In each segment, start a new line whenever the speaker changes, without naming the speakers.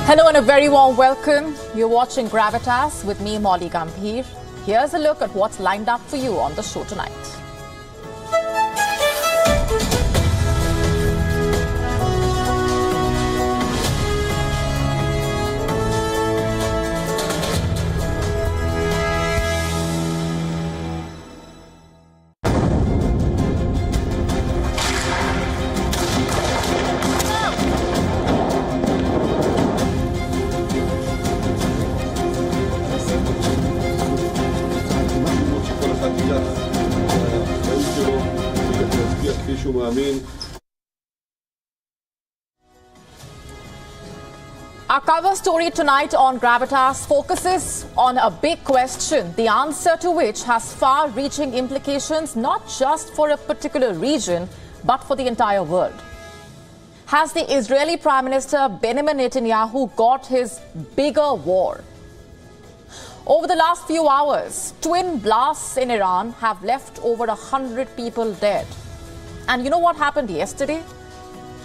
Hello and a very warm welcome. You're watching Gravitas with me, Molly Gambhir. Here's a look at what's lined up for you on the show tonight. Our cover story tonight on Gravitas focuses on a big question, the answer to which has far-reaching implications not just for a particular region, but for the entire world. Has the Israeli Prime Minister Benjamin Netanyahu got his bigger war? Over the last few hours, twin blasts in Iran have left over 100 people dead. And you know what happened yesterday?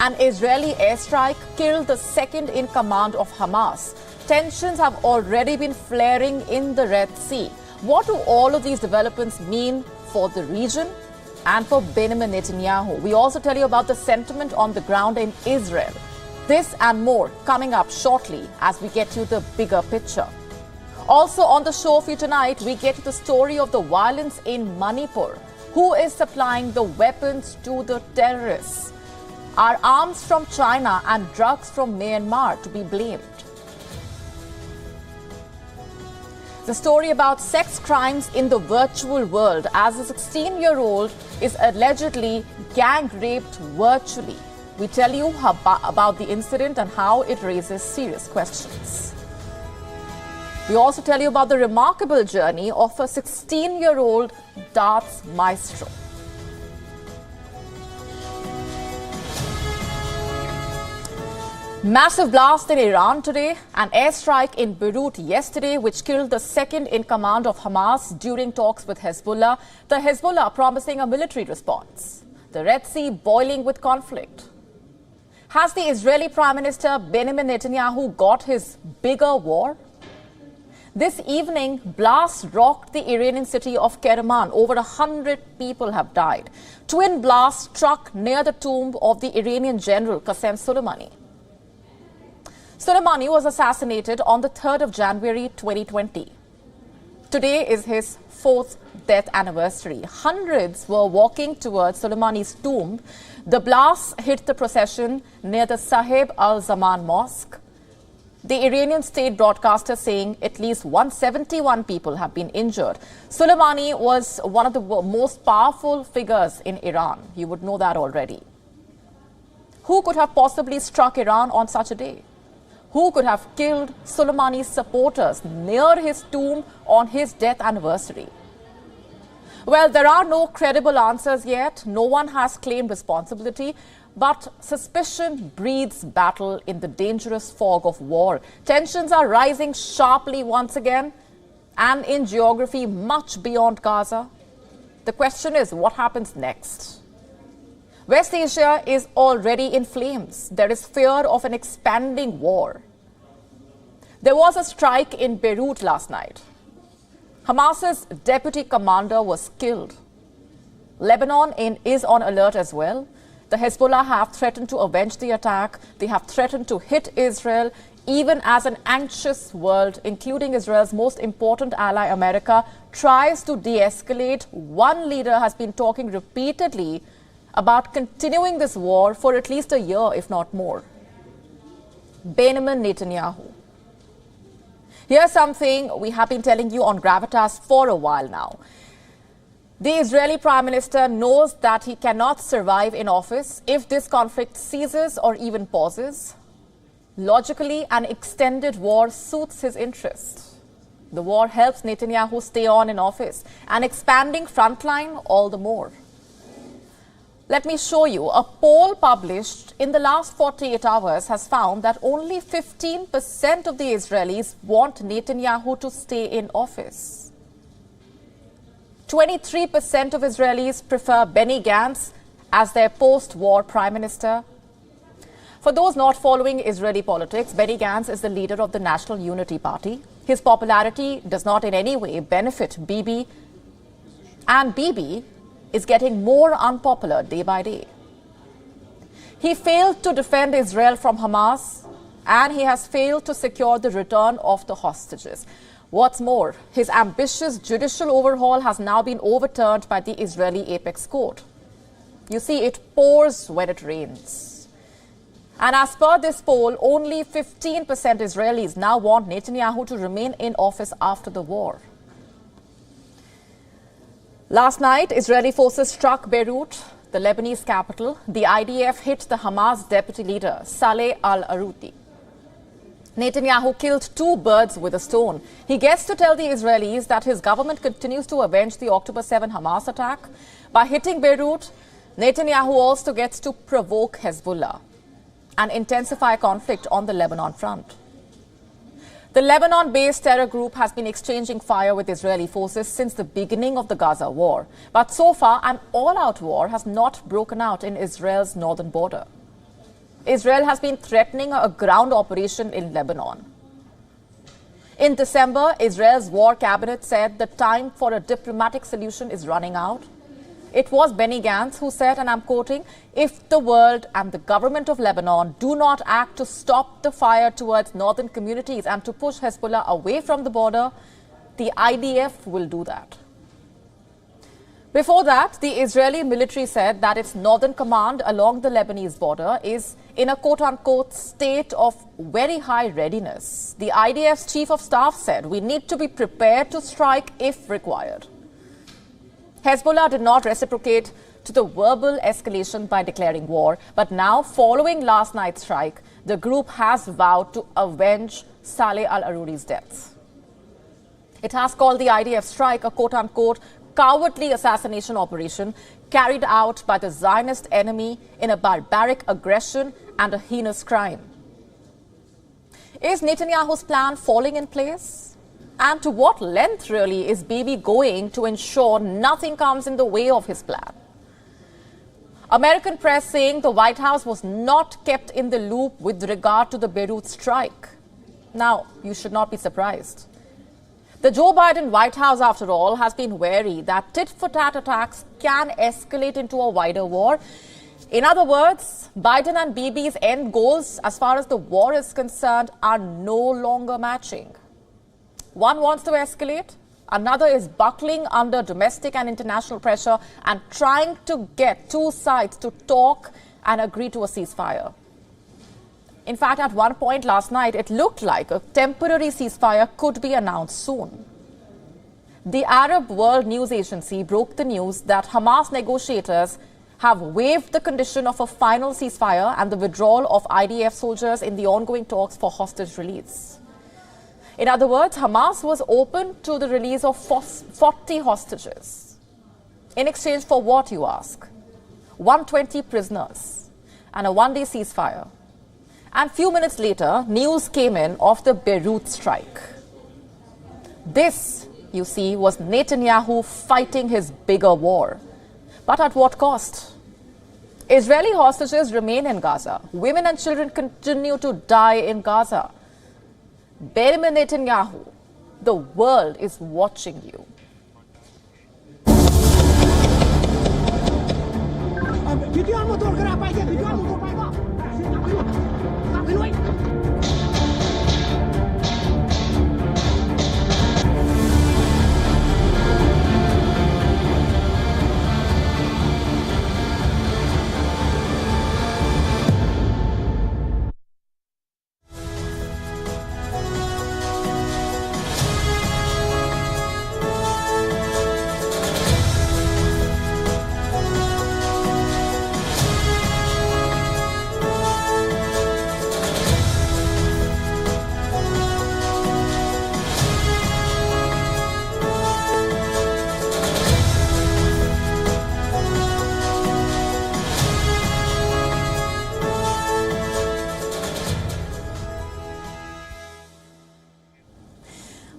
An Israeli airstrike killed the second-in-command of Hamas. Tensions have already been flaring in the Red Sea. What do all of these developments mean for the region and for Benjamin Netanyahu? We also tell you about the sentiment on the ground in Israel. This and more coming up shortly as we get you the bigger picture. Also on the show for you tonight, we get to the story of the violence in Manipur. Who is supplying the weapons to the terrorists? Are arms from China and drugs from Myanmar to be blamed? The story about sex crimes in the virtual world as a 16-year-old is allegedly gang raped virtually. We tell you about the incident and how it raises serious questions. We also tell you about the remarkable journey of a 16-year-old darts maestro. Massive blast in Iran today, an airstrike in Beirut yesterday which killed the second-in-command of Hamas during talks with Hezbollah, the Hezbollah promising a military response. The Red Sea boiling with conflict. Has the Israeli Prime Minister Benjamin Netanyahu got his bigger war? This evening, blasts rocked the Iranian city of Kerman. Over 100 people have died. Twin blasts struck near the tomb of the Iranian general Qasem Soleimani. Soleimani was assassinated on the 3rd of January 2020. Today is his 4th death anniversary. Hundreds were walking towards Soleimani's tomb. The blasts hit the procession near the Sahib al-Zaman Mosque. The Iranian state broadcaster saying at least 171 people have been injured. Soleimani was one of the most powerful figures in Iran. You would know that already. Who could have possibly struck Iran on such a day? Who could have killed Soleimani's supporters near his tomb on his death anniversary? Well, there are no credible answers yet. No one has claimed responsibility. But suspicion breeds battle in the dangerous fog of war. Tensions are rising sharply once again, and in geography much beyond Gaza. The question is, what happens next? West Asia is already in flames. There is fear of an expanding war. There was a strike in Beirut last night. Hamas's deputy commander was killed. Lebanon is on alert as well. The Hezbollah have threatened to avenge the attack. They have threatened to hit Israel, even as an anxious world, including Israel's most important ally, America, tries to de-escalate. One leader has been talking repeatedly about continuing this war for at least a year, if not more. Benjamin Netanyahu. Here's something we have been telling you on Gravitas for a while now. The Israeli Prime Minister knows that he cannot survive in office if this conflict ceases or even pauses. Logically, an extended war suits his interests. The war helps Netanyahu stay on in office. An expanding frontline, all the more. Let me show you. A poll published in the last 48 hours has found that only 15% of the Israelis want Netanyahu to stay in office. 23% of Israelis prefer Benny Gantz as their post-war prime minister. For those not following Israeli politics, Benny Gantz is the leader of the National Unity Party. His popularity does not in any way benefit Bibi, and Bibi is getting more unpopular day by day. He failed to defend Israel from Hamas, and he has failed to secure the return of the hostages. What's more, his ambitious judicial overhaul has now been overturned by the Israeli Apex Court. You see, it pours when it rains. And as per this poll, only 15% Israelis now want Netanyahu to remain in office after the war. Last night, Israeli forces struck Beirut, the Lebanese capital. The IDF hit the Hamas deputy leader, Saleh al-Arouri. Netanyahu killed two birds with a stone. He gets to tell the Israelis that his government continues to avenge the October 7 Hamas attack. By hitting Beirut, Netanyahu also gets to provoke Hezbollah and intensify conflict on the Lebanon front. The Lebanon-based terror group has been exchanging fire with Israeli forces since the beginning of the Gaza war. But so far, an all-out war has not broken out in Israel's northern border. Israel has been threatening a ground operation in Lebanon. In December, Israel's war cabinet said the time for a diplomatic solution is running out. It was Benny Gantz who said, and I'm quoting, "If the world and the government of Lebanon do not act to stop the fire towards northern communities and to push Hezbollah away from the border, the IDF will do that." Before that, the Israeli military said that its northern command along the Lebanese border is in a quote-unquote state of very high readiness. The IDF's chief of staff said, "We need to be prepared to strike if required." Hezbollah did not reciprocate to the verbal escalation by declaring war, but now, following last night's strike, the group has vowed to avenge Saleh al-Arouri's death. It has called the IDF strike a quote-unquote cowardly assassination operation carried out by the Zionist enemy in a barbaric aggression and a heinous crime. Is Netanyahu's plan falling in place? And to what length really is Bibi going to ensure nothing comes in the way of his plan? American press saying the White House was not kept in the loop with regard to the Beirut strike. Now, you should not be surprised. The Joe Biden White House, after all, has been wary that tit-for-tat attacks can escalate into a wider war. In other words, Biden and Bibi's end goals, as far as the war is concerned, are no longer matching. One wants to escalate, another is buckling under domestic and international pressure and trying to get two sides to talk and agree to a ceasefire. In fact, at one point last night, it looked like a temporary ceasefire could be announced soon. The Arab World News Agency broke the news that Hamas negotiators have waived the condition of a final ceasefire and the withdrawal of IDF soldiers in the ongoing talks for hostage release. In other words, Hamas was open to the release of 40 hostages. In exchange for what, you ask? 120 prisoners and a one-day ceasefire. And few minutes later, news came in of the Beirut strike. This, you see, was Netanyahu fighting his bigger war. But at what cost? Israeli hostages remain in Gaza. Women and children continue to die in Gaza. Benjamin Netanyahu, the world is watching you.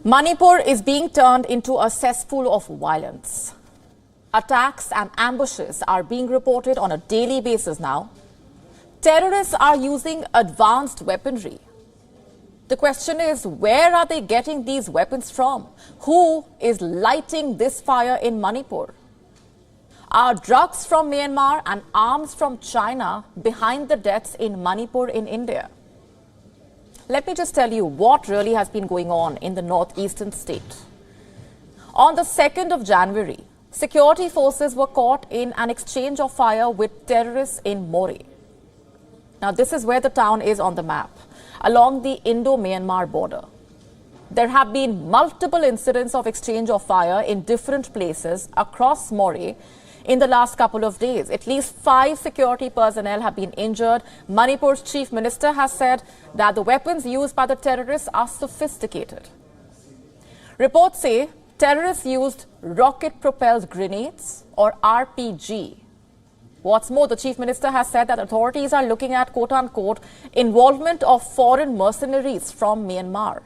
Manipur is being turned into a cesspool of violence. Attacks and ambushes are being reported on a daily basis now. Terrorists are using advanced weaponry. The question is, where are they getting these weapons from? Who is lighting this fire in Manipur? Are drugs from Myanmar and arms from China behind the deaths in Manipur in India? Let me just tell you what really has been going on in the northeastern state. On the 2nd of January, security forces were caught in an exchange of fire with terrorists in Moreh. Now, this is where the town is on the map, along the Indo-Myanmar border. There have been multiple incidents of exchange of fire in different places across Moreh in the last couple of days. At least 5 security personnel have been injured. Manipur's chief minister has said that the weapons used by the terrorists are sophisticated. Reports say terrorists used rocket-propelled grenades or RPG. What's more, the chief minister has said that authorities are looking at quote-unquote involvement of foreign mercenaries from Myanmar.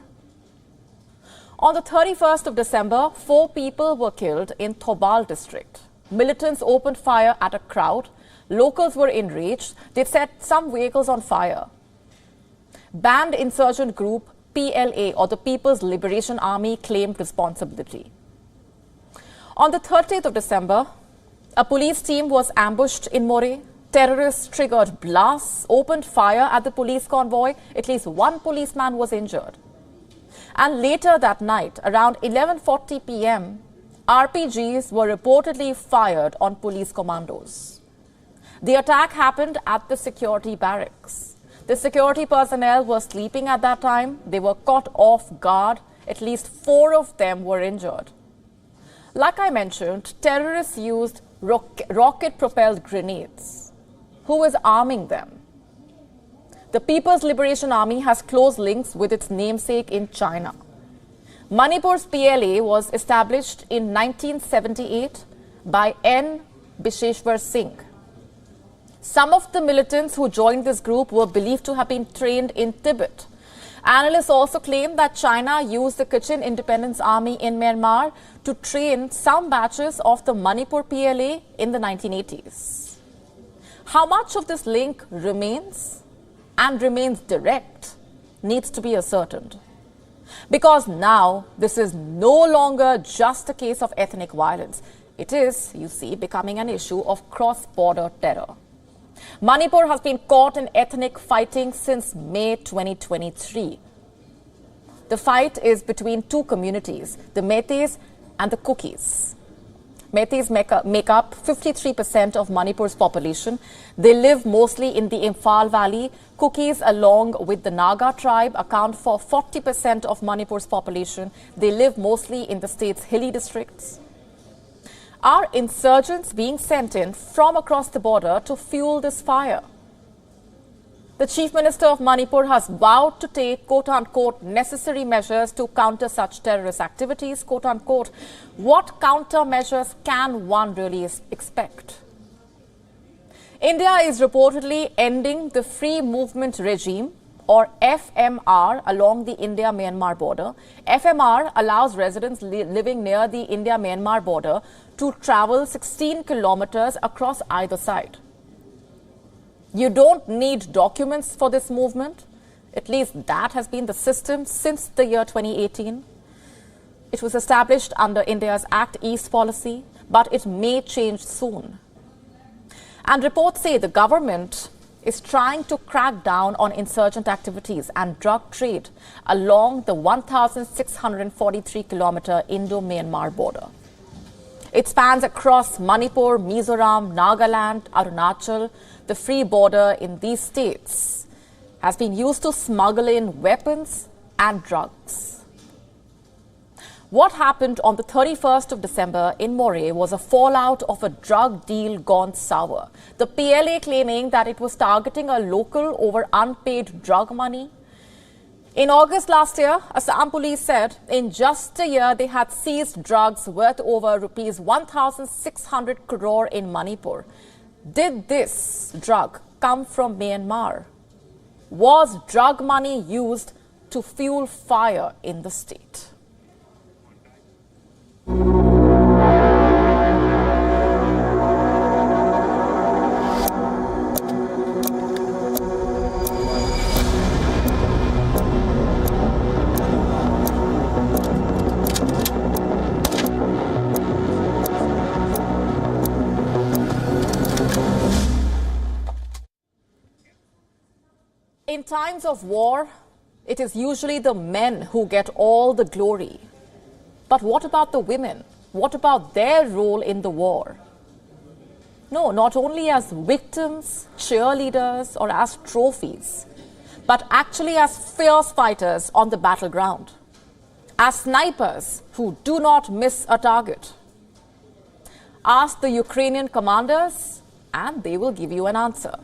On the 31st of December, 4 people were killed in Thobal district. Militants opened fire at a crowd. Locals were enraged. They set some vehicles on fire. Banned insurgent group PLA, or the People's Liberation Army, claimed responsibility. On the 30th of December, a police team was ambushed in Moreh. Terrorists triggered blasts, opened fire at the police convoy. At least 1 policeman was injured. And later that night, around 11:40 p.m., RPGs were reportedly fired on police commandos. The attack happened at the security barracks. The security personnel were sleeping at that time. They were caught off guard. At least 4 of them were injured. Like I mentioned, terrorists used rocket-propelled grenades. Who is arming them? The People's Liberation Army has close links with its namesake in China. Manipur's PLA was established in 1978 by N. Bisheshwar Singh. Some of the militants who joined this group were believed to have been trained in Tibet. Analysts also claim that China used the Kachin Independence Army in Myanmar to train some batches of the Manipur PLA in the 1980s. How much of this link remains and remains direct needs to be ascertained. Because now this is no longer just a case of ethnic violence. It is, you see, becoming an issue of cross-border terror. Manipur has been caught in ethnic fighting since May 2023. The fight is between 2 communities, the Meiteis and the Kukis. Meiteis make up 53% of Manipur's population. They live mostly in the Imphal Valley. Kukis, along with the Naga tribe, account for 40% of Manipur's population. They live mostly in the state's hilly districts. Are insurgents being sent in from across the border to fuel this fire? The Chief Minister of Manipur has vowed to take, quote-unquote, necessary measures to counter such terrorist activities, quote-unquote. What countermeasures can one really expect? India is reportedly ending the Free Movement Regime, or FMR, along the India-Myanmar border. FMR allows residents living near the India-Myanmar border to travel 16 kilometers across either side. You don't need documents for this movement. At least that has been the system since the year 2018. It was established under India's Act East policy, but it may change soon. And reports say the government is trying to crack down on insurgent activities and drug trade along the 1,643-kilometer Indo-Myanmar border. It spans across Manipur, Mizoram, Nagaland, Arunachal. The free border in these states has been used to smuggle in weapons and drugs. What happened on the 31st of December in Moreh was a fallout of a drug deal gone sour. The PLA claiming that it was targeting a local over unpaid drug money. In August last year, Assam police said in just a year they had seized drugs worth over rupees 1,600 crore in Manipur. Did this drug come from Myanmar? Was drug money used to fuel fire in the state? In times of war, it is usually the men who get all the glory. But what about the women? What about their role in the war? No, not only as victims, cheerleaders, or as trophies, but actually as fierce fighters on the battleground, as snipers who do not miss a target. Ask the Ukrainian commanders, and they will give you an answer.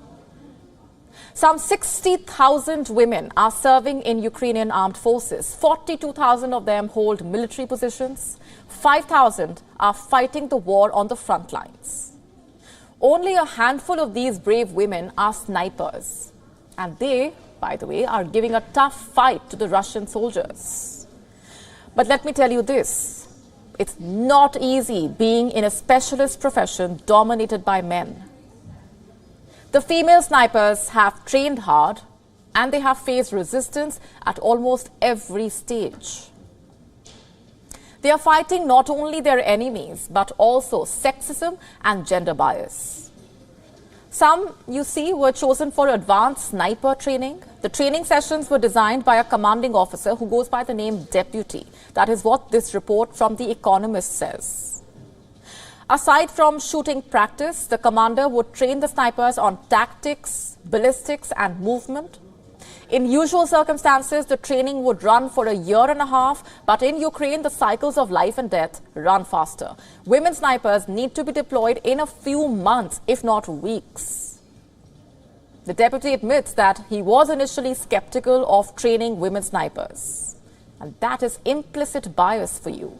Some 60,000 women are serving in Ukrainian armed forces. 42,000 of them hold military positions. 5,000 are fighting the war on the front lines. Only a handful of these brave women are snipers. And they, by the way, are giving a tough fight to the Russian soldiers. But let me tell you this, it's not easy being in a specialist profession dominated by men. The female snipers have trained hard and they have faced resistance at almost every stage. They are fighting not only their enemies, but also sexism and gender bias. Some, you see, were chosen for advanced sniper training. The training sessions were designed by a commanding officer who goes by the name deputy. That is what this report from The Economist says. Aside from shooting practice, the commander would train the snipers on tactics, ballistics, and movement. In usual circumstances, the training would run for a year and a half, but in Ukraine, the cycles of life and death run faster. Women snipers need to be deployed in a few months, if not weeks. The deputy admits that he was initially skeptical of training women snipers. And that is implicit bias for you.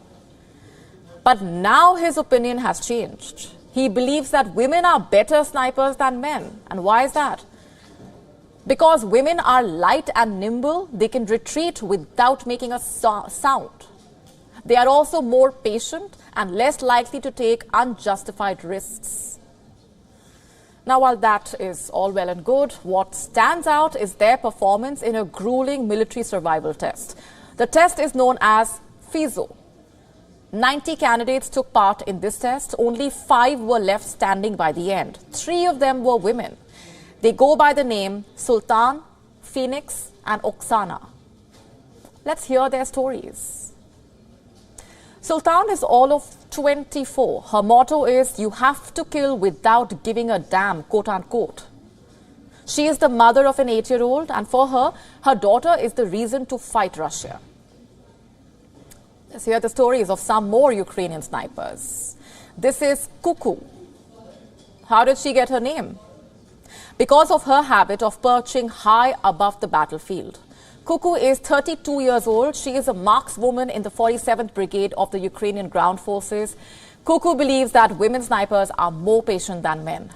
But now his opinion has changed. He believes that women are better snipers than men. And why is that? Because women are light and nimble, they can retreat without making a sound. They are also more patient and less likely to take unjustified risks. Now, while that is all well and good, what stands out is their performance in a grueling military survival test. The test is known as FISO. 90 candidates took part in this test. Only 5 were left standing by the end. 3 of them were women. They go by the name Sultan, Phoenix, and Oksana. Let's hear their stories. Sultan is all of 24. Her motto is, "You have to kill without giving a damn," quote unquote. She is the mother of an 8-year-old, and for her, her daughter is the reason to fight Russia. Let's hear the stories of some more Ukrainian snipers. This is Cuckoo. How did she get her name? Because of her habit of perching high above the battlefield. Cuckoo is 32 years old. She is a markswoman in the 47th Brigade of the Ukrainian Ground Forces. Cuckoo believes that women snipers are more patient than men.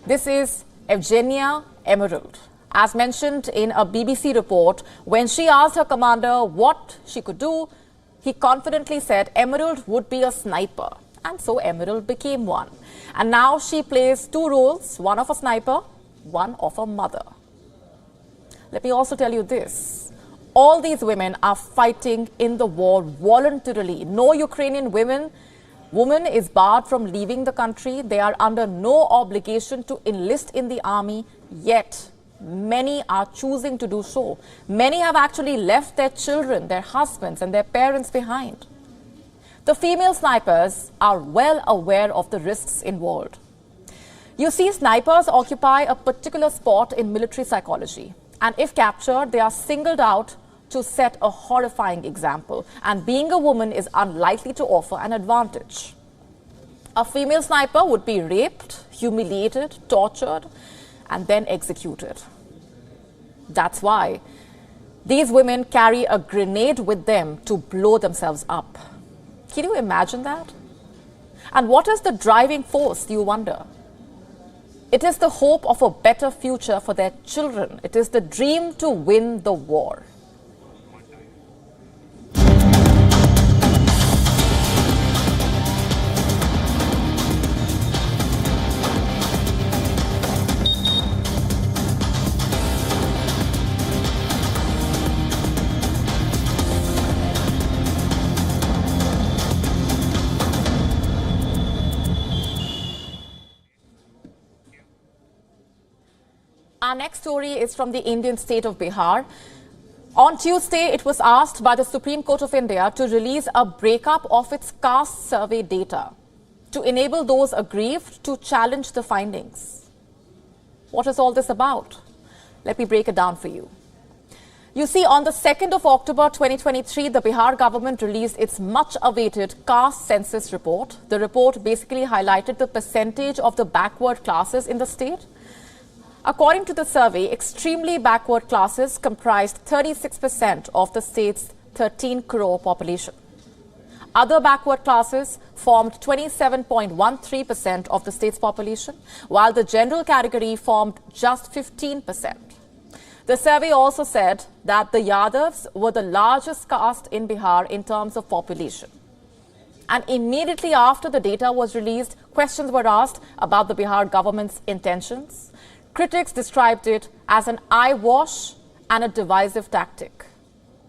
This is Evgenia Emerald. As mentioned in a BBC report, when she asked her commander what she could do, he confidently said Emerald would be a sniper. And so Emerald became one. And now she plays 2 roles, one of a sniper, one of a mother. Let me also tell you this. All these women are fighting in the war voluntarily. No Ukrainian woman is barred from leaving the country. They are under no obligation to enlist in the army, yet many are choosing to do so. Many have actually left their children, their husbands, and their parents behind. The female snipers are well aware of the risks involved. You see, snipers occupy a particular spot in military psychology. And if captured, they are singled out to set a horrifying example. And being a woman is unlikely to offer an advantage. A female sniper would be raped, humiliated, tortured, and then executed. That's why these women carry a grenade with them to blow themselves up. Can you imagine that? And what is the driving force, you wonder? It is the hope of a better future for their children. It is the dream to win the war. Our next story is from the Indian state of Bihar. On Tuesday, it was asked by the Supreme Court of India to release a breakup of its caste survey data to enable those aggrieved to challenge the findings. What is all this about? Let me break it down for you. You see, on the 2nd of October 2023, the Bihar government released its much-awaited caste census report. The report basically highlighted the percentage of the backward classes in the state. According to the survey, extremely backward classes comprised 36% of the state's 13 crore population. Other backward classes formed 27.13% of the state's population, while the general category formed just 15%. The survey also said that the Yadavs were the largest caste in Bihar in terms of population. And immediately after the data was released, questions were asked about the Bihar government's intentions. Critics described it as an eyewash and a divisive tactic.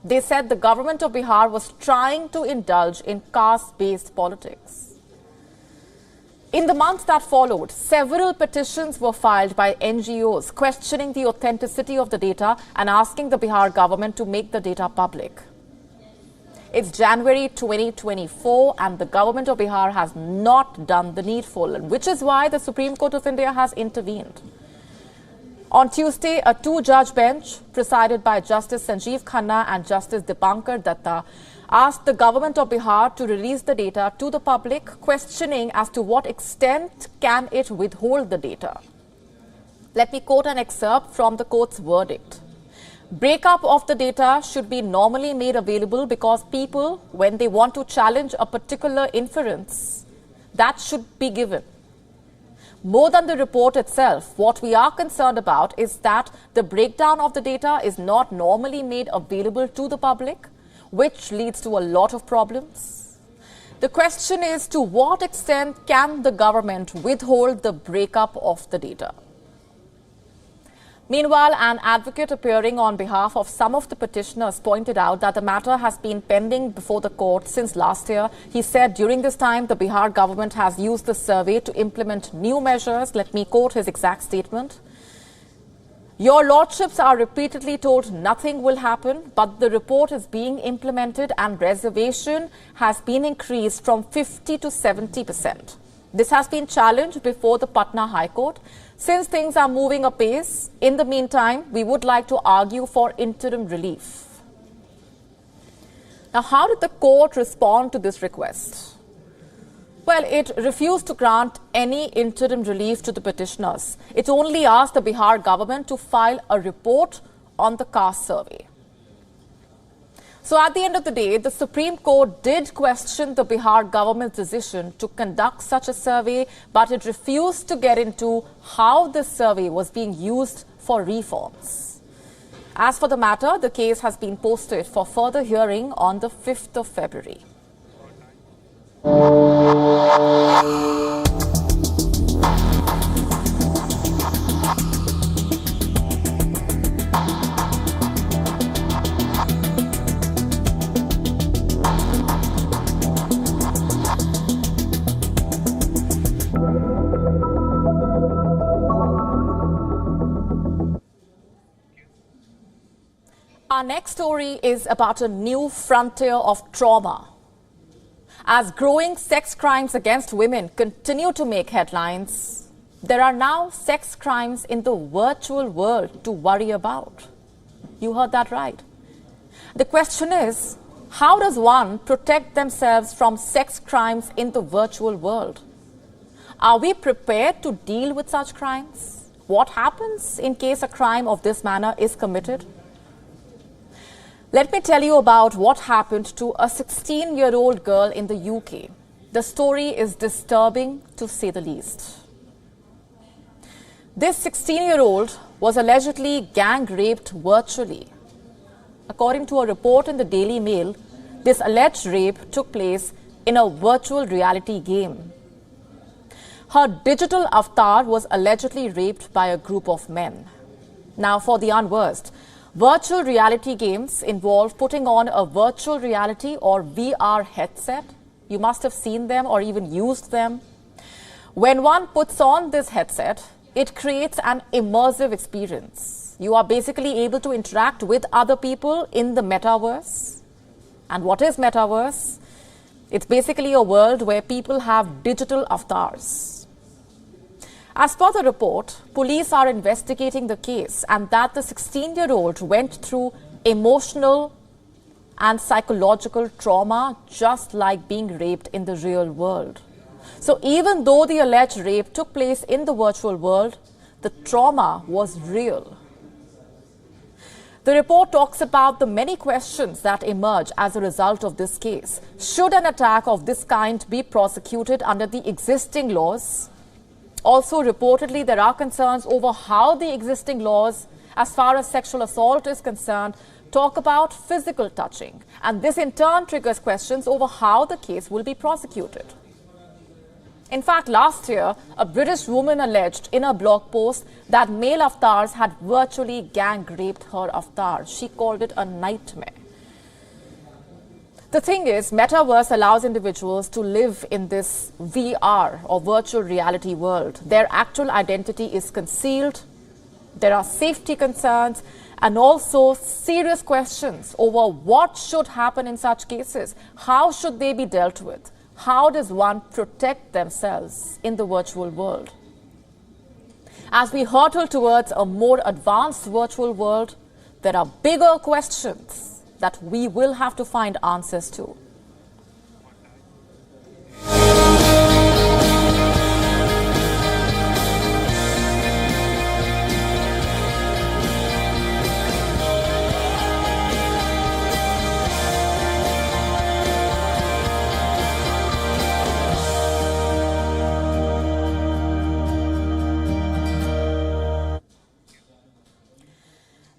They said the government of Bihar was trying to indulge in caste-based politics. In the months that followed, several petitions were filed by NGOs questioning the authenticity of the data and asking the Bihar government to make the data public. It's January 2024 and the government of Bihar has not done the needful, which is why the Supreme Court of India has intervened. On Tuesday, a two-judge bench presided by Justice Sanjeev Khanna and Justice Dipankar Datta asked the government of Bihar to release the data to the public, questioning as to what extent can it withhold the data. Let me quote an excerpt from the court's verdict. Breakup of the data should be normally made available because people, when they want to challenge a particular inference, that should be given. More than the report itself, what we are concerned about is that the breakdown of the data is not normally made available to the public, which leads to a lot of problems. The question is, to what extent can the government withhold the breakup of the data? Meanwhile, an advocate appearing on behalf of some of the petitioners pointed out that the matter has been pending before the court since last year. He said during this time, the Bihar government has used the survey to implement new measures. Let me quote his exact statement. Your lordships are repeatedly told nothing will happen, but the report is being implemented and reservation has been increased from 50 to 70%. This has been challenged before the Patna High Court. Since things are moving apace, in the meantime, we would like to argue for interim relief. Now, how did the court respond to this request? Well, it refused to grant any interim relief to the petitioners. It only asked the Bihar government to file a report on the caste survey. So at the end of the day, the Supreme Court did question the Bihar government's decision to conduct such a survey, but it refused to get into how this survey was being used for reforms. As for the matter, the case has been posted for further hearing on the 5th of February. Our next story is about a new frontier of trauma. As growing sex crimes against women continue to make headlines, there are now sex crimes in the virtual world to worry about. You heard that right. The question is, how does one protect themselves from sex crimes in the virtual world? Are we prepared to deal with such crimes? What happens in case a crime of this manner is committed? Let me tell you about what happened to a 16-year-old girl in the UK. The story is disturbing, to say the least. This 16-year-old was allegedly gang raped virtually. According to a report in the Daily Mail, this alleged rape took place in a virtual reality game. Her digital avatar was allegedly raped by a group of men. Now, for the unversed, virtual reality games involve putting on a virtual reality or VR headset. You must have seen them or even used them. When one puts on this headset, it creates an immersive experience. You are basically able to interact with other people in the metaverse. And what is metaverse? It's basically a world where people have digital avatars. As per the report, police are investigating the case and that the 16-year-old went through emotional and psychological trauma just like being raped in the real world. So even though the alleged rape took place in the virtual world, the trauma was real. The report talks about the many questions that emerge as a result of this case. Should an attack of this kind be prosecuted under the existing laws? Also, reportedly, there are concerns over how the existing laws, as far as sexual assault is concerned, talk about physical touching. And this in turn triggers questions over how the case will be prosecuted. In fact, last year, a British woman alleged in a blog post that male avatars had virtually gang-raped her avatar. She called it a nightmare. The thing is, metaverse allows individuals to live in this VR or virtual reality world. Their actual identity is concealed. There are safety concerns and also serious questions over what should happen in such cases. How should they be dealt with? How does one protect themselves in the virtual world? As we hurtle towards a more advanced virtual world, there are bigger questions that we will have to find answers to.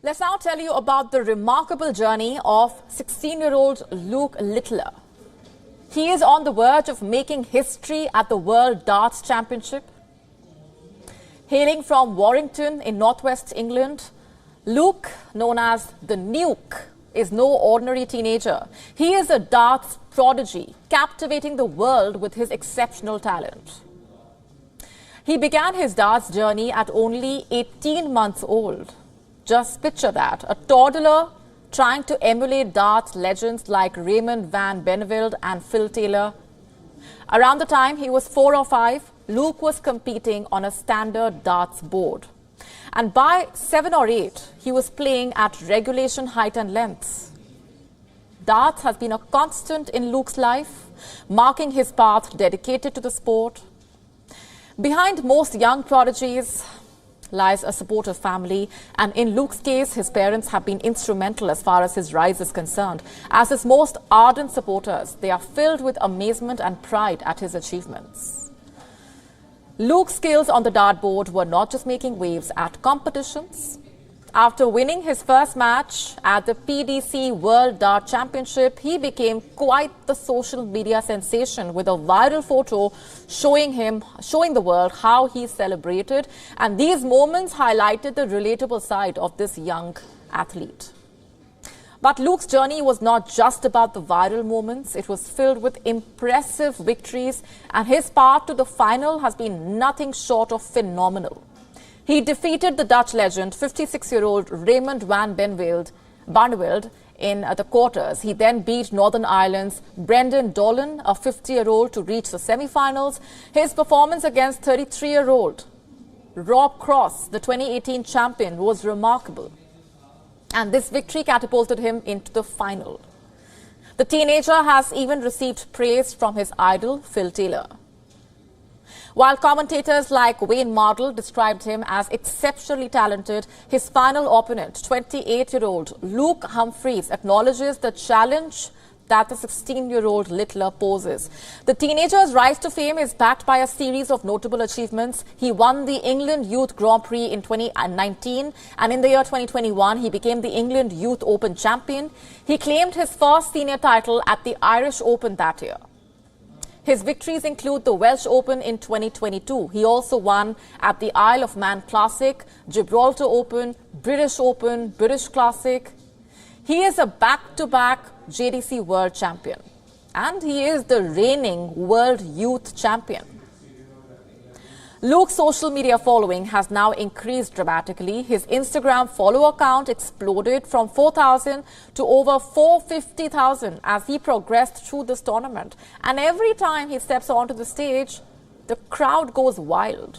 Let's now tell you about the remarkable journey of 16-year-old Luke Littler. He is on the verge of making history at the World Darts Championship. Hailing from Warrington in northwest England, Luke, known as the Nuke, is no ordinary teenager. He is a darts prodigy, captivating the world with his exceptional talent. He began his darts journey at only 18 months old. Just picture that, a toddler trying to emulate darts legends like Raymond van Beneveld and Phil Taylor. Around the time he was 4 or 5, Luke was competing on a standard darts board. And by 7 or 8, he was playing at regulation height and lengths. Darts has been a constant in Luke's life, marking his path dedicated to the sport. Behind most young prodigies lies a supportive family, and in Luke's case, his parents have been instrumental as far as his rise is concerned. As his most ardent supporters, they are filled with amazement and pride at his achievements. Luke's skills on the dartboard were not just making waves at competitions. After winning his first match at the PDC World Dart Championship, he became quite the social media sensation with a viral photo showing the world how he celebrated. And these moments highlighted the relatable side of this young athlete. But Luke's journey was not just about the viral moments. It was filled with impressive victories, and his path to the final has been nothing short of phenomenal. He defeated the Dutch legend, 56-year-old Raymond van Beneveld in the quarters. He then beat Northern Ireland's Brendan Dolan, a 50-year-old, to reach the semi-finals. His performance against 33-year-old Rob Cross, the 2018 champion, was remarkable. And this victory catapulted him into the final. The teenager has even received praise from his idol, Phil Taylor. While commentators like Wayne Mardle described him as exceptionally talented, his final opponent, 28-year-old Luke Humphreys, acknowledges the challenge that the 16-year-old Littler poses. The teenager's rise to fame is backed by a series of notable achievements. He won the England Youth Grand Prix in 2019, and in the year 2021, he became the England Youth Open champion. He claimed his first senior title at the Irish Open that year. His victories include the Welsh Open in 2022. He also won at the Isle of Man Classic, Gibraltar Open, British Classic. He is a back-to-back JDC World Champion, and he is the reigning World Youth Champion. Luke's social media following has now increased dramatically. His Instagram follower count exploded from 4,000 to over 450,000 as he progressed through this tournament. And every time he steps onto the stage, the crowd goes wild.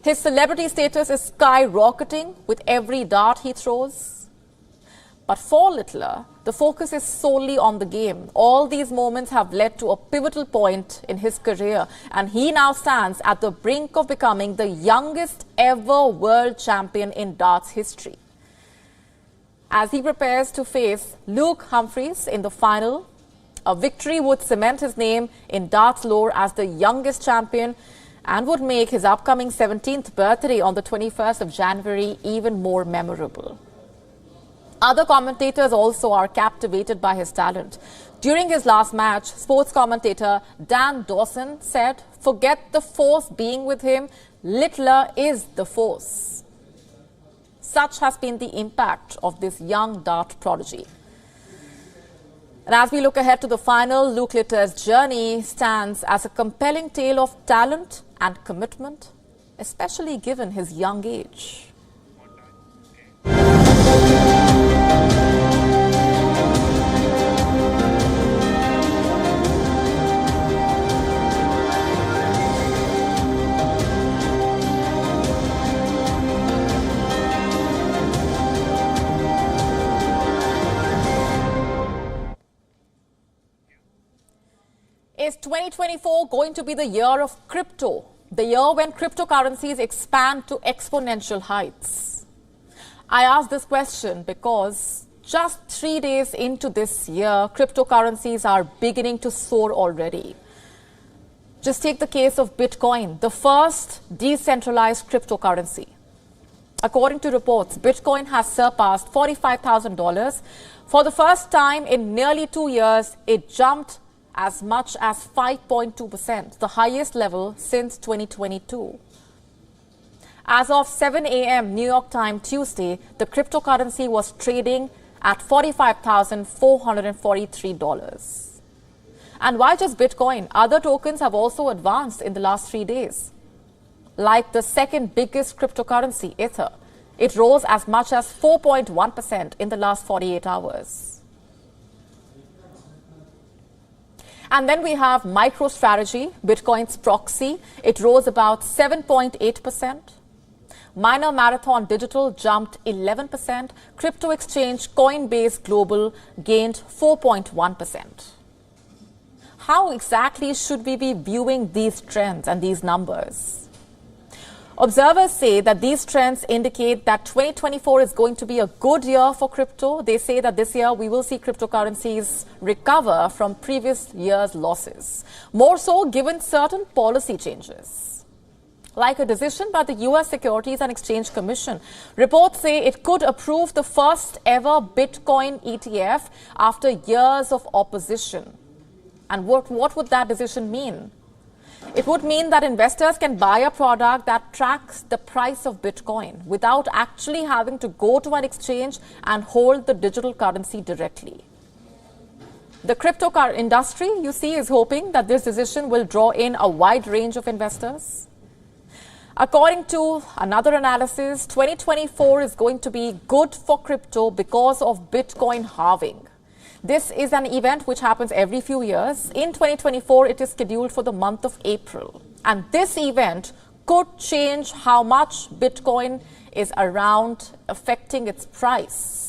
His celebrity status is skyrocketing with every dart he throws. But for Littler, the focus is solely on the game. All these moments have led to a pivotal point in his career, and he now stands at the brink of becoming the youngest ever world champion in darts history. As he prepares to face Luke Humphries in the final, a victory would cement his name in darts lore as the youngest champion and would make his upcoming 17th birthday on the 21st of January even more memorable. Other commentators also are captivated by his talent. During his last match, sports commentator Dan Dawson said, "Forget the force being with him, Littler is the force." Such has been the impact of this young dart prodigy. And as we look ahead to the final, Luke Littler's journey stands as a compelling tale of talent and commitment, especially given his young age. Is 2024 going to be the year of crypto? The year when cryptocurrencies expand to exponential heights? I ask this question because just 3 days into this year, cryptocurrencies are beginning to soar already. Just take the case of Bitcoin, the first decentralized cryptocurrency. According to reports, Bitcoin has surpassed $45,000. For the first time in nearly 2 years, it jumped as much as 5.2%, the highest level since 2022. As of 7 a.m. New York time Tuesday, the cryptocurrency was trading at $45,443. And why just Bitcoin? Other tokens have also advanced in the last 3 days. Like the second biggest cryptocurrency, Ether, it rose as much as 4.1% in the last 48 hours. And then we have MicroStrategy, Bitcoin's proxy. It rose about 7.8%. Miner Marathon Digital jumped 11%. Crypto exchange Coinbase Global gained 4.1%. How exactly should we be viewing these trends and these numbers? Observers say that these trends indicate that 2024 is going to be a good year for crypto. They say that this year we will see cryptocurrencies recover from previous year's losses. More so given certain policy changes, like a decision by the U.S. Securities and Exchange Commission. Reports say it could approve the first ever Bitcoin ETF after years of opposition. And what would that decision mean? It would mean that investors can buy a product that tracks the price of Bitcoin without actually having to go to an exchange and hold the digital currency directly. The crypto industry, you see, is hoping that this decision will draw in a wide range of investors. According to another analysis, 2024 is going to be good for crypto because of Bitcoin halving. This is an event which happens every few years. In 2024, it is scheduled for the month of April. And this event could change how much Bitcoin is around, affecting its price.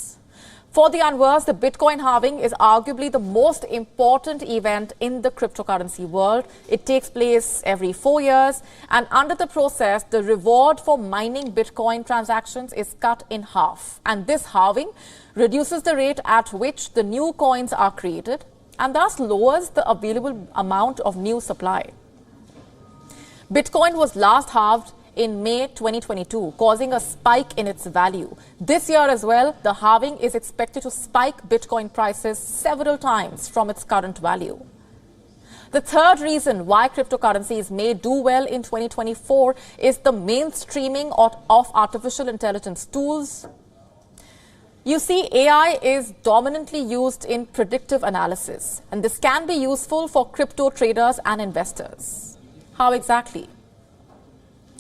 For the unversed, the Bitcoin halving is arguably the most important event in the cryptocurrency world. It takes place every 4 years. And under the process, the reward for mining Bitcoin transactions is cut in half. And this halving reduces the rate at which the new coins are created and thus lowers the available amount of new supply. Bitcoin was last halved in May 2022, causing a spike in its value. This year as well, the halving is expected to spike Bitcoin prices several times from its current value. The third reason why cryptocurrencies may do well in 2024 is the mainstreaming of artificial intelligence tools. You see, AI is dominantly used in predictive analysis, and this can be useful for crypto traders and investors. How exactly?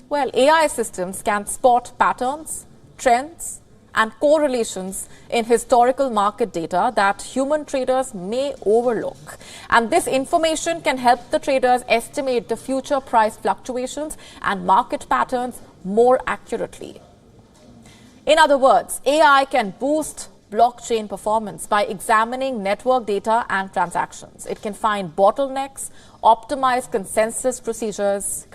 Well, AI systems can spot patterns, trends, and correlations in historical market data that human traders may overlook. And this information can help the traders estimate the future price fluctuations and market patterns more accurately. In other words, AI can boost blockchain performance by examining network data and transactions. It can find bottlenecks, optimize consensus procedures,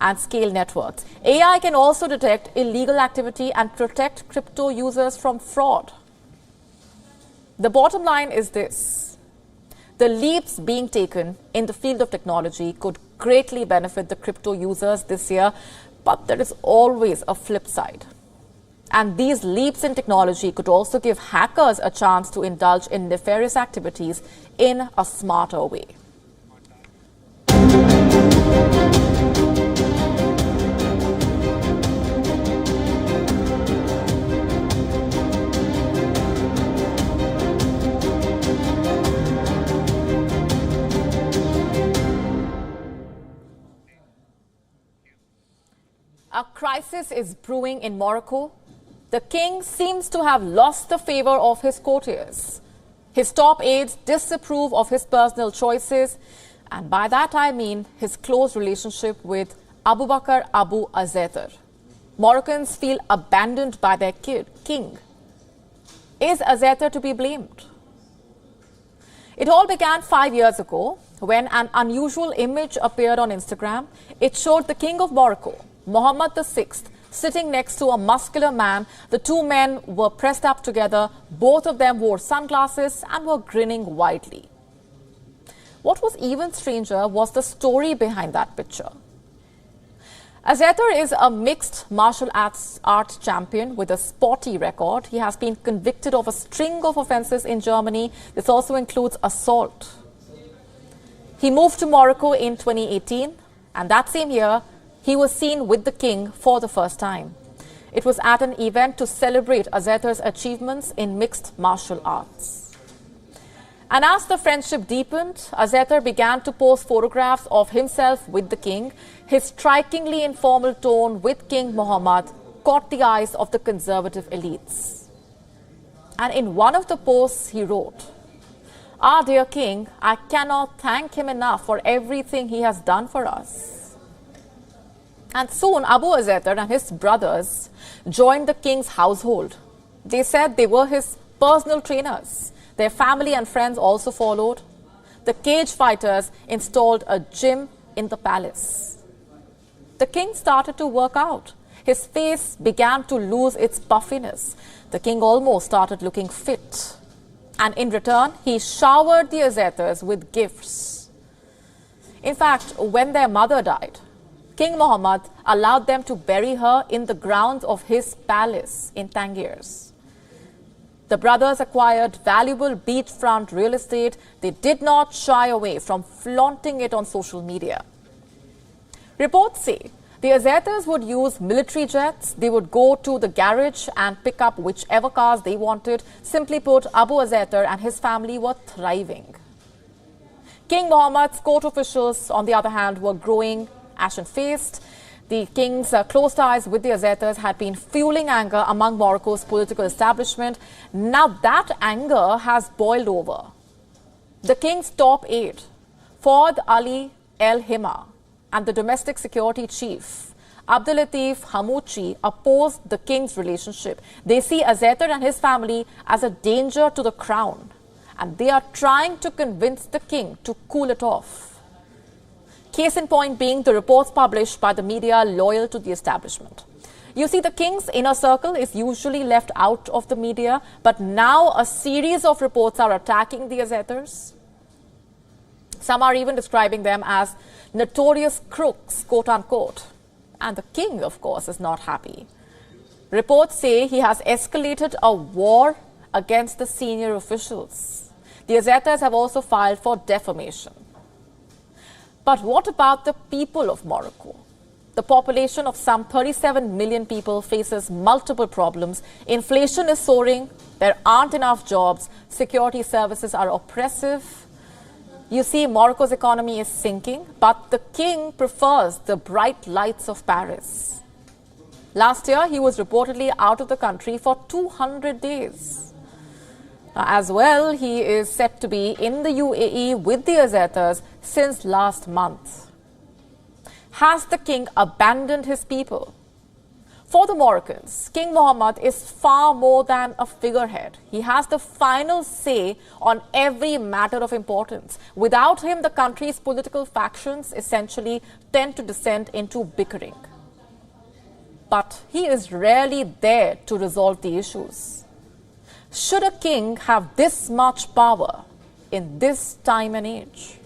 and scale networks. AI can also detect illegal activity and protect crypto users from fraud. The bottom line is this: the leaps being taken in the field of technology could greatly benefit the crypto users this year, but there is always a flip side. And these leaps in technology could also give hackers a chance to indulge in nefarious activities in a smarter way. A crisis is brewing in Morocco. The king seems to have lost the favor of his courtiers. His top aides disapprove of his personal choices, and by that I mean his close relationship with Abu Bakr Abu Azeter. Moroccans feel abandoned by their king. Is Azeter to be blamed? It all began 5 years ago when an unusual image appeared on Instagram. It showed the king of Morocco, Mohammed VI, sitting next to a muscular man. The two men were pressed up together. Both of them wore sunglasses and were grinning widely. What was even stranger was the story behind that picture. Azeter is a mixed martial arts champion with a sporty record. He has been convicted of a string of offenses in Germany. This also includes assault. He moved to Morocco in 2018, and that same year, he was seen with the king for the first time. It was at an event to celebrate Azeter's achievements in mixed martial arts. And as the friendship deepened, Azeter began to post photographs of himself with the king. His strikingly informal tone with King Mohammed caught the eyes of the conservative elites. And in one of the posts, he wrote, "Our dear king, I cannot thank him enough for everything he has done for us." And soon Abu Azeter and his brothers joined the king's household. They said they were his personal trainers. Their family and friends also followed. The cage fighters installed a gym in the palace. The king started to work out. His face began to lose its puffiness. The king almost started looking fit. And in return, he showered the Azeters with gifts. In fact, when their mother died, King Mohammed allowed them to bury her in the grounds of his palace in Tangiers. The brothers acquired valuable beachfront real estate. They did not shy away from flaunting it on social media. Reports say the Azeters would use military jets. They would go to the garage and pick up whichever cars they wanted. Simply put, Abu Azeter and his family were thriving. King Mohammed's court officials, on the other hand, were growing ashen-faced. The king's close ties with the Azeters had been fueling anger among Morocco's political establishment. Now that anger has boiled over. The king's top aide, Fouad Ali El-Hima, and the domestic security chief, Abdelatif Hamouchi, opposed the king's relationship. They see Azeter and his family as a danger to the crown, and they are trying to convince the king to cool it off. Case in point being the reports published by the media loyal to the establishment. You see, the king's inner circle is usually left out of the media, but now a series of reports are attacking the Azeters. Some are even describing them as notorious crooks, quote unquote. And the king, of course, is not happy. Reports say he has escalated a war against the senior officials. The Azeters have also filed for defamation. But what about the people of Morocco? The population of some 37 million people faces multiple problems. Inflation is soaring. There aren't enough jobs. Security services are oppressive. You see, Morocco's economy is sinking, but the king prefers the bright lights of Paris. Last year, he was reportedly out of the country for 200 days. As well, he is set to be in the UAE with the Azetas since last month. Has the king abandoned his people? For the Moroccans, King Mohammed is far more than a figurehead. He has the final say on every matter of importance. Without him, the country's political factions essentially tend to descend into bickering. But he is rarely there to resolve the issues. Should a king have this much power in this time and age?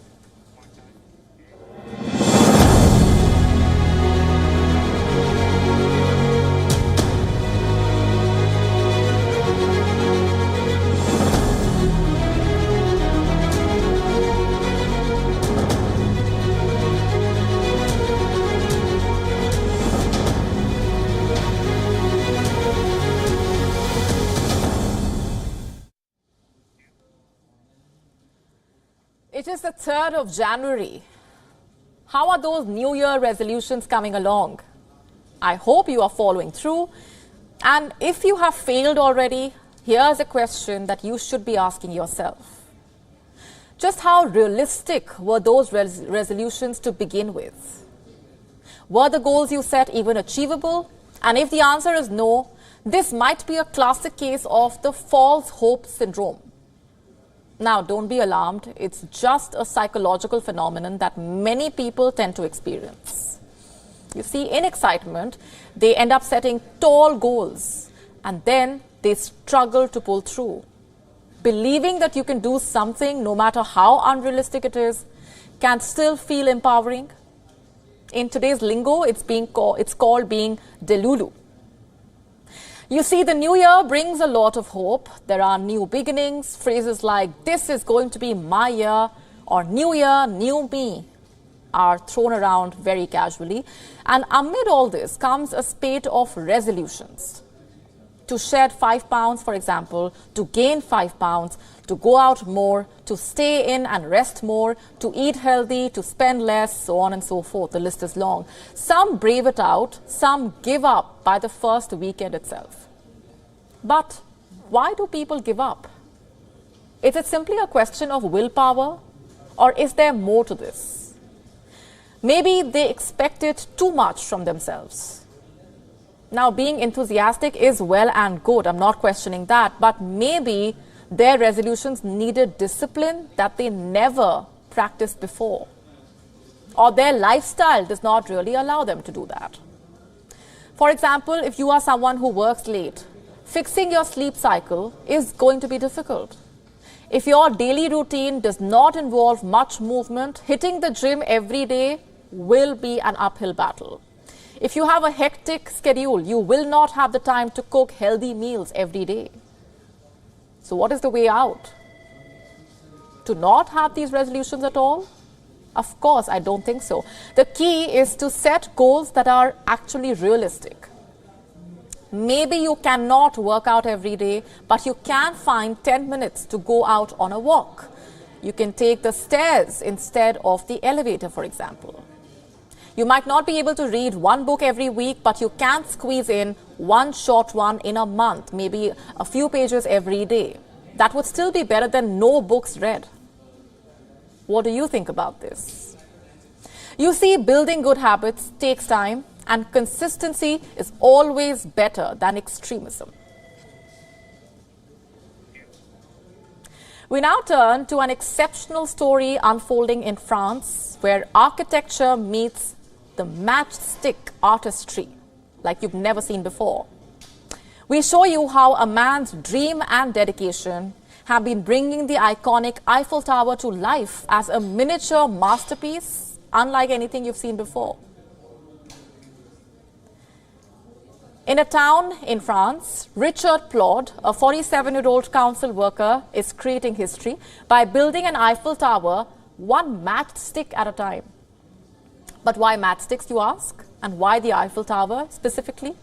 It is the 3rd of January. How are those New Year resolutions coming along? I hope you are following through. And if you have failed already, here's a question that you should be asking yourself. Just how realistic were those resolutions to begin with? Were the goals you set even achievable? And if the answer is no, this might be a classic case of the false hope syndrome. Now, don't be alarmed. It's just a psychological phenomenon that many people tend to experience. You see, in excitement, they end up setting tall goals and then they struggle to pull through. Believing that you can do something, no matter how unrealistic it is, can still feel empowering. In today's lingo, it's called being delulu. You see, the new year brings a lot of hope. There are new beginnings, phrases like, this is going to be my year, or new year, new me, are thrown around very casually. And amid all this comes a spate of resolutions. To shed 5 pounds, for example, to gain 5 pounds, to go out more, to stay in and rest more, to eat healthy, to spend less, so on and so forth. The list is long. Some brave it out, some give up by the first weekend itself. But why do people give up? Is it simply a question of willpower, or is there more to this? Maybe they expected too much from themselves. Now, being enthusiastic is well and good. I'm not questioning that. But maybe their resolutions needed discipline that they never practiced before. Or their lifestyle does not really allow them to do that. For example, if you are someone who works late, fixing your sleep cycle is going to be difficult. If your daily routine does not involve much movement, hitting the gym every day will be an uphill battle. If you have a hectic schedule, you will not have the time to cook healthy meals every day. So what is the way out? To not have these resolutions at all? Of course, I don't think so. The key is to set goals that are actually realistic. Maybe you cannot work out every day, but you can find 10 minutes to go out on a walk. You can take the stairs instead of the elevator, for example. You might not be able to read one book every week, but you can squeeze in one short one in a month, maybe a few pages every day. That would still be better than no books read. What do you think about this? You see, building good habits takes time, and consistency is always better than extremism. We now turn to an exceptional story unfolding in France, where architecture meets the matchstick artistry like you've never seen before. We show you how a man's dream and dedication have been bringing the iconic Eiffel Tower to life as a miniature masterpiece unlike anything you've seen before. In a town in France, Richard Plod, a 47-year-old council worker, is creating history by building an Eiffel Tower one matchstick at a time. But why matchsticks, you ask? And why the Eiffel Tower specifically?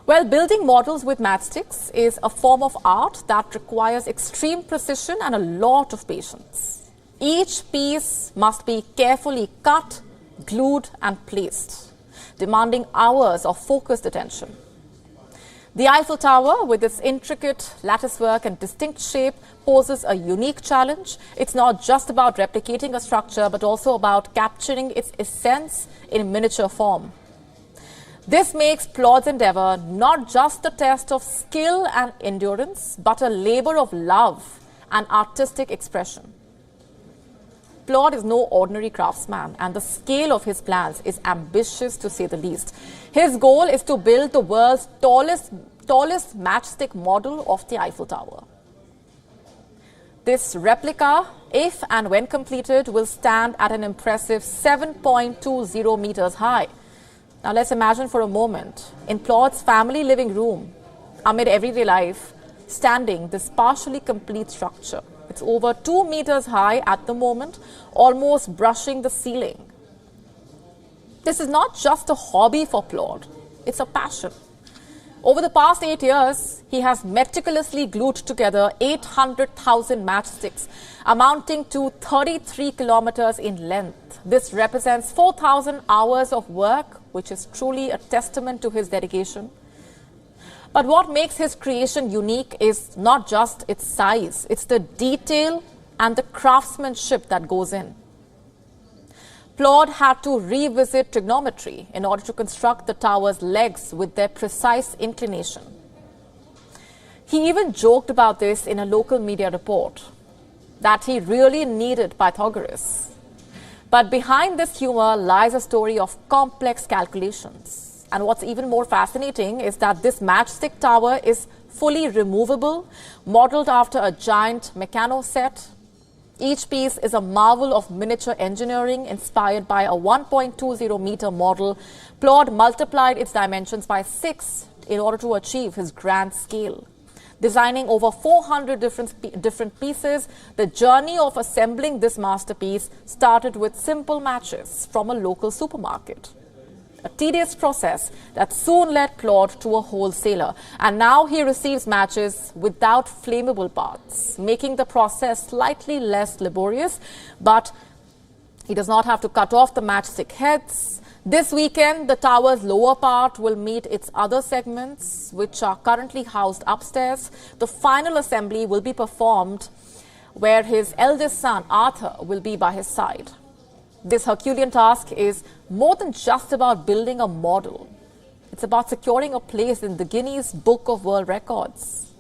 Well, building models with matchsticks is a form of art that requires extreme precision and a lot of patience. Each piece must be carefully cut, glued and placed, demanding hours of focused attention. The Eiffel Tower, with its intricate latticework and distinct shape, poses a unique challenge. It's not just about replicating a structure, but also about capturing its essence in miniature form. This makes Claude's endeavor not just a test of skill and endurance, but a labor of love and artistic expression. Claude is no ordinary craftsman, and the scale of his plans is ambitious, to say the least. His goal is to build the world's tallest matchstick model of the Eiffel Tower. This replica, if and when completed, will stand at an impressive 7.20 meters high. Now let's imagine for a moment, in Claude's family living room, amid everyday life, standing this partially complete structure. It's over 2 meters high at the moment, almost brushing the ceiling. This is not just a hobby for Claude, it's a passion. Over the past 8 years, he has meticulously glued together 800,000 matchsticks, amounting to 33 kilometers in length. This represents 4,000 hours of work, which is truly a testament to his dedication. But what makes his creation unique is not just its size, it's the detail and the craftsmanship that goes in. Claude had to revisit trigonometry in order to construct the tower's legs with their precise inclination. He even joked about this in a local media report, that he really needed Pythagoras. But behind this humor lies a story of complex calculations. And what's even more fascinating is that this matchstick tower is fully removable, modeled after a giant Meccano set. Each piece is a marvel of miniature engineering inspired by a 1.20 meter model. Claude multiplied its dimensions by 6 in order to achieve his grand scale. Designing over 400 different pieces, the journey of assembling this masterpiece started with simple matches from a local supermarket. A tedious process that soon led Claude to a wholesaler. And now he receives matches without flammable parts, making the process slightly less laborious. But he does not have to cut off the matchstick heads. This weekend, the tower's lower part will meet its other segments, which are currently housed upstairs. The final assembly will be performed where his eldest son, Arthur, will be by his side. This Herculean task is more than just about building a model. It's about securing a place in the Guinness Book of World Records.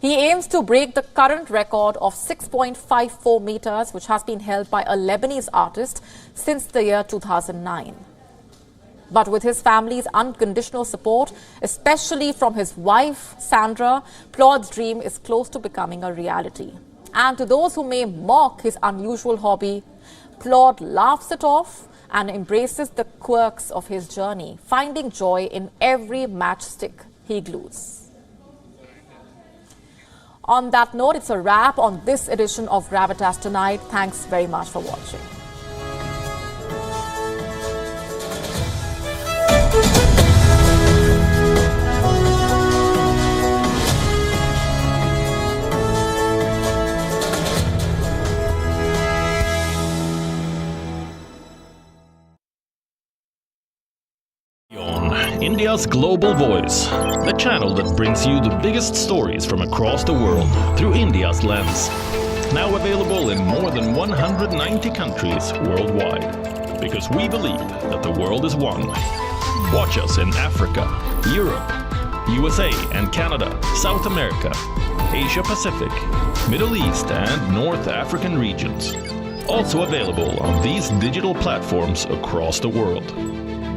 He aims to break the current record of 6.54 meters, which has been held by a Lebanese artist since the year 2009. But with his family's unconditional support, especially from his wife, Sandra, Claude's dream is close to becoming a reality. And to those who may mock his unusual hobby, Claude laughs it off and embraces the quirks of his journey, finding joy in every matchstick he glues. On that note, it's a wrap on this edition of Gravitas tonight. Thanks very much for watching.
India's global voice, the channel that brings you the biggest stories from across the world through India's lens. Now available in more than 190 countries worldwide. Because we believe that the world is one. Watch us in Africa, Europe, USA and Canada, South America, Asia Pacific, Middle East and North African regions. Also available on these digital platforms across the world.